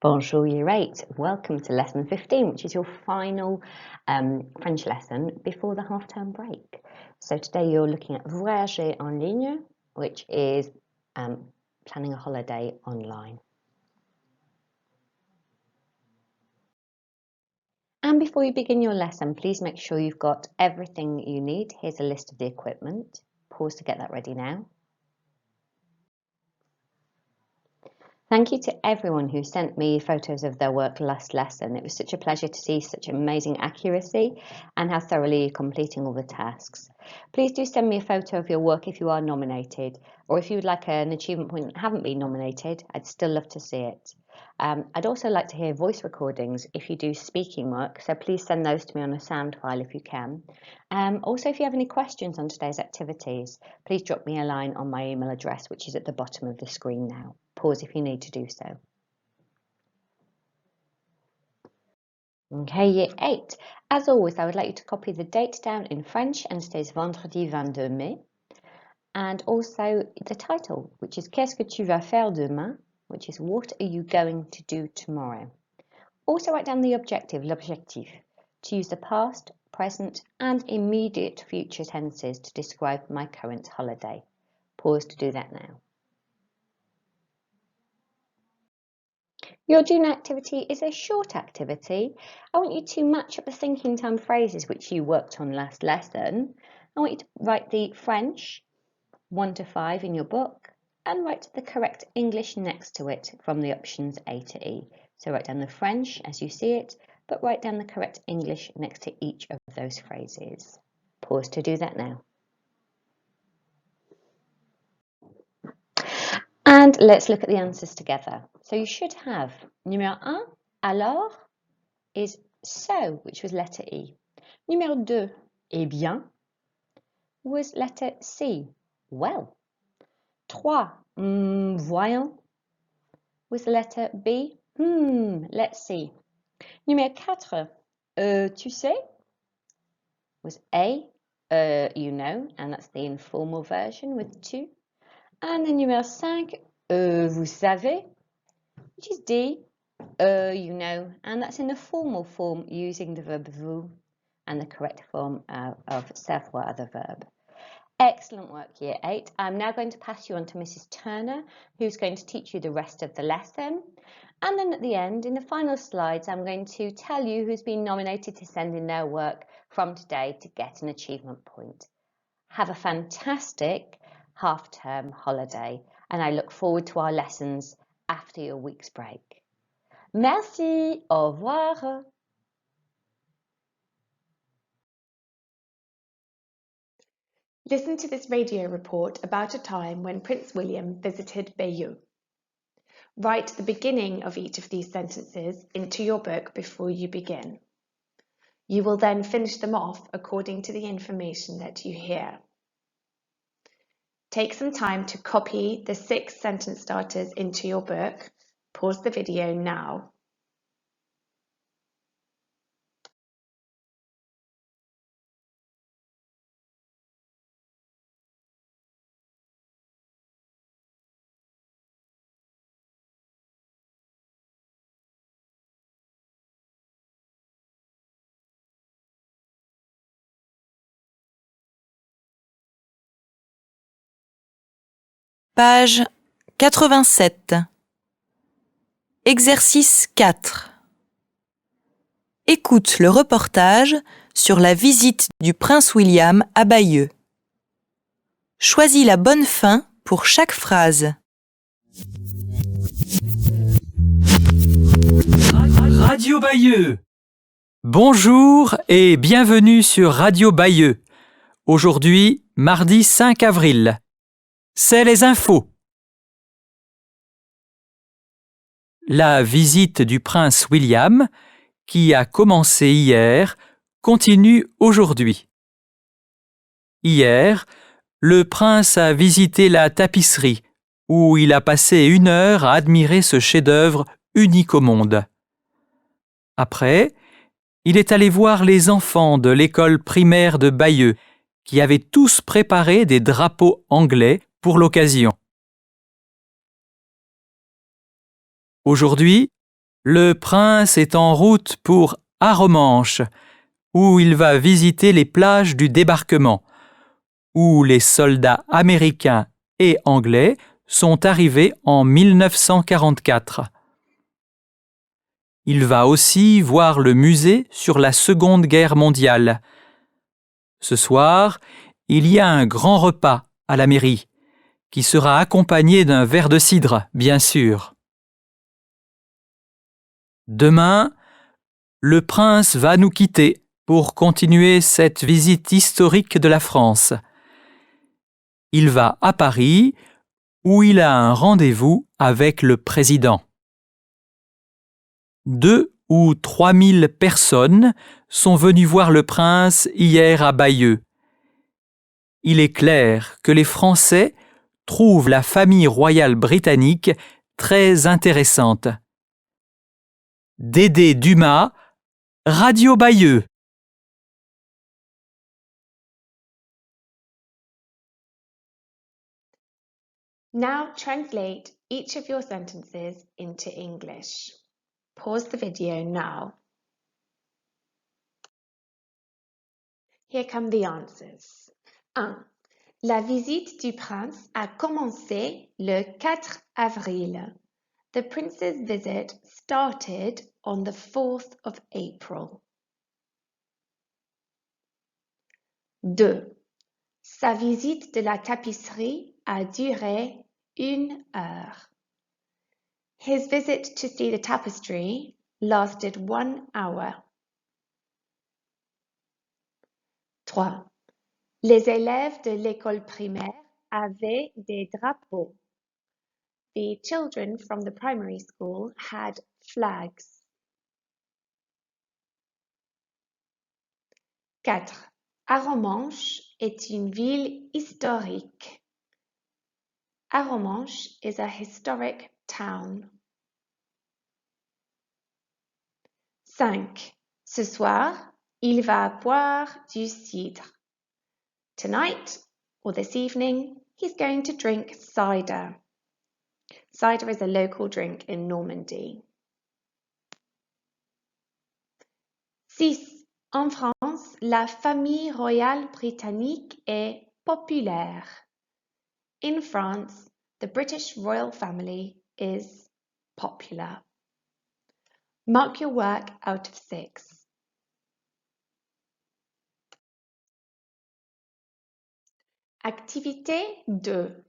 Bonjour Year 8, welcome to lesson 15, which is your final French lesson before the half-term break. So today you're looking at voyager en ligne, which is planning a holiday online. And before you begin your lesson, please make sure you've got everything you need. Here's a list of the equipment. Pause to get that ready now. Thank you to everyone who sent me photos of their work last lesson. It was such a pleasure to see such amazing accuracy and how thoroughly you're completing all the tasks. Please do send me a photo of your work if you are nominated, or if you would like an achievement point that haven't been nominated, I'd still love to see it. I'd also like to hear voice recordings if you do speaking work, so please send those to me on a sound file if you can. Also, if you have any questions on today's activities, please drop me a line on my email address, which is at the bottom of the screen now. Pause if you need to do so. Okay, Year 8. As always, I would like you to copy the date down in French, and today's vendredi 22 mai. And also the title, which is Qu'est-ce que tu vas faire demain? Which is what are you going to do tomorrow? Also write down the objective, l'objectif, to use the past, present and immediate future tenses to describe my current holiday. Pause to do that now. Your June activity is a short activity. I want you to match up the thinking time phrases which you worked on last lesson. I want you to write the French 1 to 5 in your book and write the correct English next to it from the options A to E. So write down the French as you see it, but write down the correct English next to each of those phrases. Pause to do that now. And let's look at the answers together. So you should have numéro 1, alors, is so, which was letter E. Numéro 2, eh bien, was letter C, well. 3, voyons, was the letter B, let's see. Numéro 4, tu sais, was A, you know, and that's the informal version with tu. And the numéro 5, vous savez, which is D, you know, and that's in the formal form using the verb vous and the correct form of savoir, the verb. Excellent work, Year 8. I'm now going to pass you on to Mrs. Turner, who's going to teach you the rest of the lesson. And then at the end, in the final slides, I'm going to tell you who's been nominated to send in their work from today to get an achievement point. Have a fantastic half-term holiday, and I look forward to our lessons after your week's break. Merci, au revoir. Listen to this radio report about a time when Prince William visited Bayeux. Write the beginning of each of these sentences into your book before you begin. You will then finish them off according to the information that you hear. Take some time to copy the 6 sentence starters into your book. Pause the video now. Page 87. Exercice 4. Écoute le reportage sur la visite du prince William à Bayeux. Choisis la bonne fin pour chaque phrase. Radio Bayeux. Bonjour et bienvenue sur Radio Bayeux. Aujourd'hui, mardi 5 avril. C'est les infos. La visite du prince William, qui a commencé hier, continue aujourd'hui. Hier, le prince a visité la tapisserie, où il a passé 1 heure à admirer ce chef-d'œuvre unique au monde. Après, il est allé voir les enfants de l'école primaire de Bayeux, qui avaient tous préparé des drapeaux anglais pour l'occasion. Aujourd'hui, Le prince est en route pour Arromanches, où il va visiter les plages du débarquement, où les soldats américains et anglais sont arrivés en 1944. Il va aussi voir le musée sur la Seconde Guerre mondiale. Ce soir, il y a un grand repas à la mairie, qui sera accompagné d'un verre de cidre, bien sûr. Demain, le prince va nous quitter pour continuer cette visite historique de la France. Il va à Paris, où il a un rendez-vous avec le président. 2 ou 3 000 personnes sont venues voir le prince hier à Bayeux. Il est clair que les Français trouvent la famille royale britannique très intéressante. Dédé Dumas, Radio Bayeux. Now translate each of your sentences into English. Pause the video now. Here come the answers. 1. La visite du prince a commencé le 4 avril. The prince's visit started on the 4th of April. 2. Sa visite de la tapisserie a duré 1 heure. His visit to see the tapestry lasted 1 hour. 3. Les élèves de l'école primaire avaient des drapeaux. The children from the primary school had flags. 4. Arromanches est une ville historique. Arromanches is a historic town. 5. Ce soir, il va boire du cidre. Tonight, or this evening, he's going to drink cider. Cider is a local drink in Normandy. 6. En France, la famille royale britannique est populaire. In France, the British royal family is popular. Mark your work out of 6. Activité 2.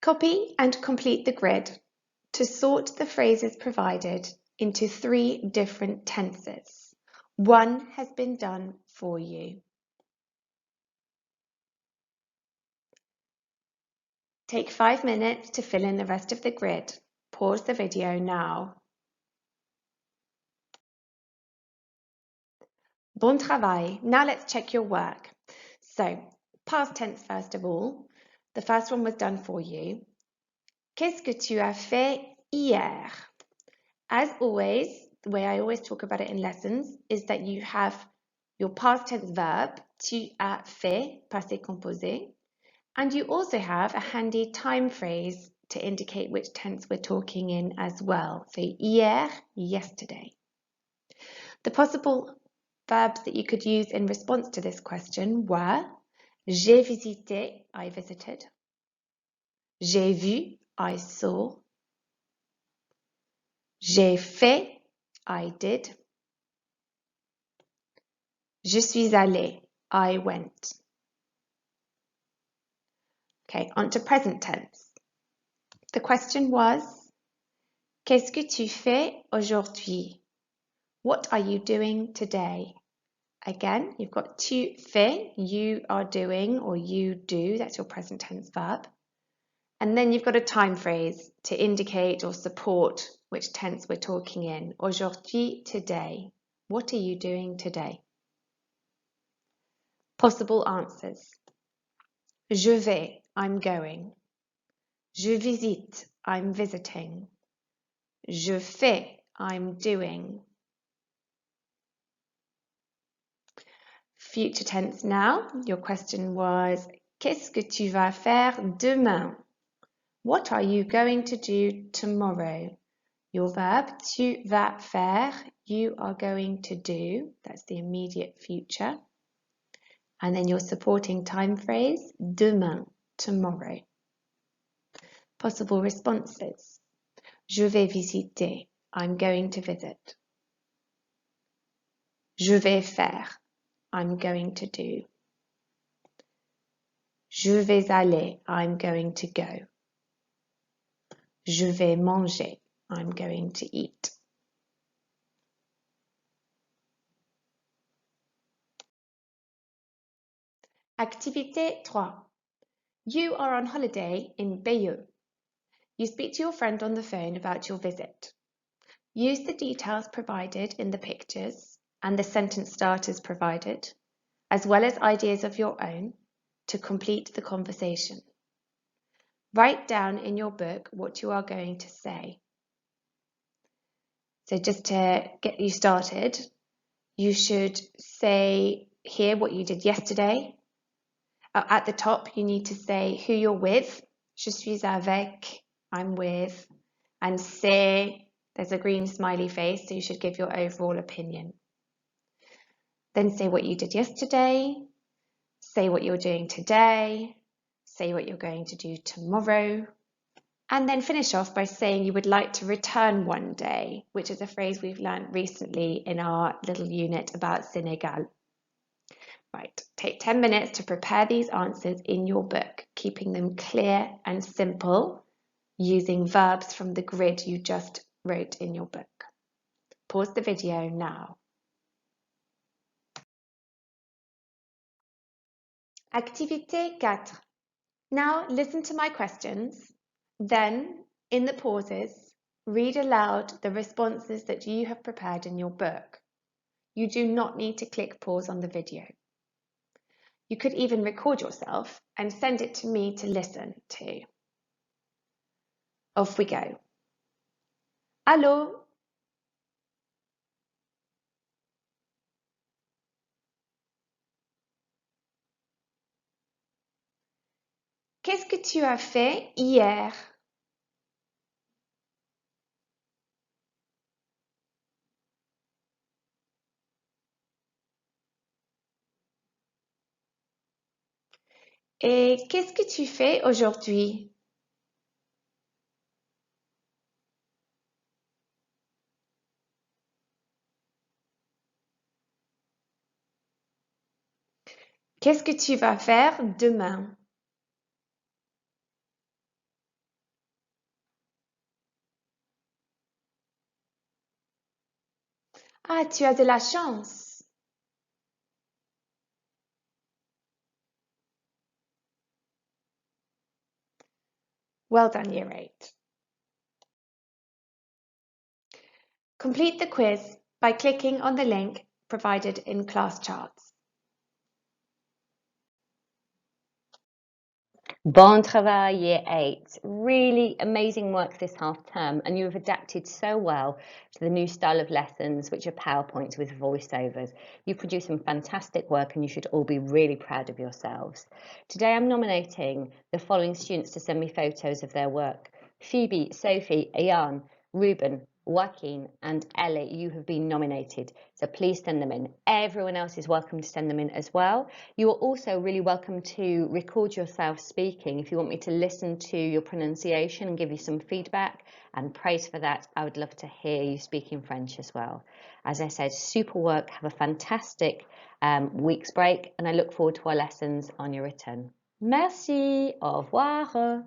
Copy and complete the grid to sort the phrases provided into 3 different tenses. One has been done for you. Take 5 minutes to fill in the rest of the grid. Pause the video now. Bon travail. Now let's check your work. So, past tense first of all. The first one was done for you. Qu'est-ce que tu as fait hier? As always, the way I always talk about it in lessons is that you have your past tense verb, tu as fait, passé composé, and you also have a handy time phrase to indicate which tense we're talking in as well. So hier, yesterday. The possible verbs that you could use in response to this question were j'ai visité, I visited. J'ai vu, I saw. J'ai fait, I did. Je suis allé, I went. Okay, on to present tense. The question was, qu'est-ce que tu fais aujourd'hui? What are you doing today? Again, you've got tu fais, you are doing or you do, that's your present tense verb. And then you've got a time phrase to indicate or support which tense we're talking in. Aujourd'hui, today. What are you doing today? Possible answers. Je vais, I'm going. Je visite, I'm visiting. Je fais, I'm doing. Future tense now. Your question was, qu'est-ce que tu vas faire demain? What are you going to do tomorrow? Your verb, tu vas faire, you are going to do, that's the immediate future. And then your supporting time phrase, demain, tomorrow. Possible responses. Je vais visiter, I'm going to visit. Je vais faire, I'm going to do. Je vais aller, I'm going to go. Je vais manger, I'm going to eat. Activité 3. You are on holiday in Bayeux. You speak to your friend on the phone about your visit. Use the details provided in the pictures and the sentence starters provided, as well as ideas of your own, to complete the conversation. Write down in your book what you are going to say. So just to get you started, you should say here what you did yesterday. At the top, you need to say who you're with. Je suis avec, I'm with. And c'est, there's a green smiley face, so you should give your overall opinion. Then say what you did yesterday. Say what you're doing today. Say what you're going to do tomorrow. And then finish off by saying you would like to return one day, which is a phrase we've learned recently in our little unit about Senegal. Right, take 10 minutes to prepare these answers in your book, keeping them clear and simple, using verbs from the grid you just wrote in your book. Pause the video now. Activité 4. Now listen to my questions. Then, in the pauses, read aloud the responses that you have prepared in your book. You do not need to click pause on the video. You could even record yourself and send it to me to listen to. Off we go. Allô? Qu'est-ce que tu as fait hier? Et qu'est-ce que tu fais aujourd'hui? Qu'est-ce que tu vas faire demain? Ah, tu as de la chance. Well done, Year 8. Complete the quiz by clicking on the link provided in class charts. Bon travail, Year 8. Really amazing work this half term, and you have adapted so well to the new style of lessons, which are PowerPoints with voiceovers. You've produced some fantastic work, and you should all be really proud of yourselves. Today I'm nominating the following students to send me photos of their work. Phoebe, Sophie, Ayan, Ruben, Joaquin and Ellie, you have been nominated, so please send them in. Everyone else is welcome to send them in as well. You are also really welcome to record yourself speaking. If you want me to listen to your pronunciation and give you some feedback and praise for that, I would love to hear you speaking French as well. As I said, super work. Have a fantastic week's break, and I look forward to our lessons on your return. Merci, au revoir.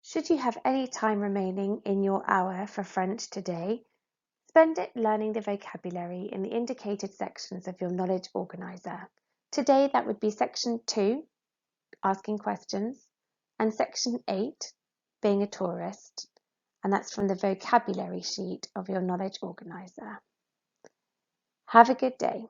Should you have any time remaining in your hour for French today, spend it learning the vocabulary in the indicated sections of your knowledge organiser. Today that would be section 2, asking questions, and section 8, being a tourist, and that's from the vocabulary sheet of your knowledge organiser. Have a good day.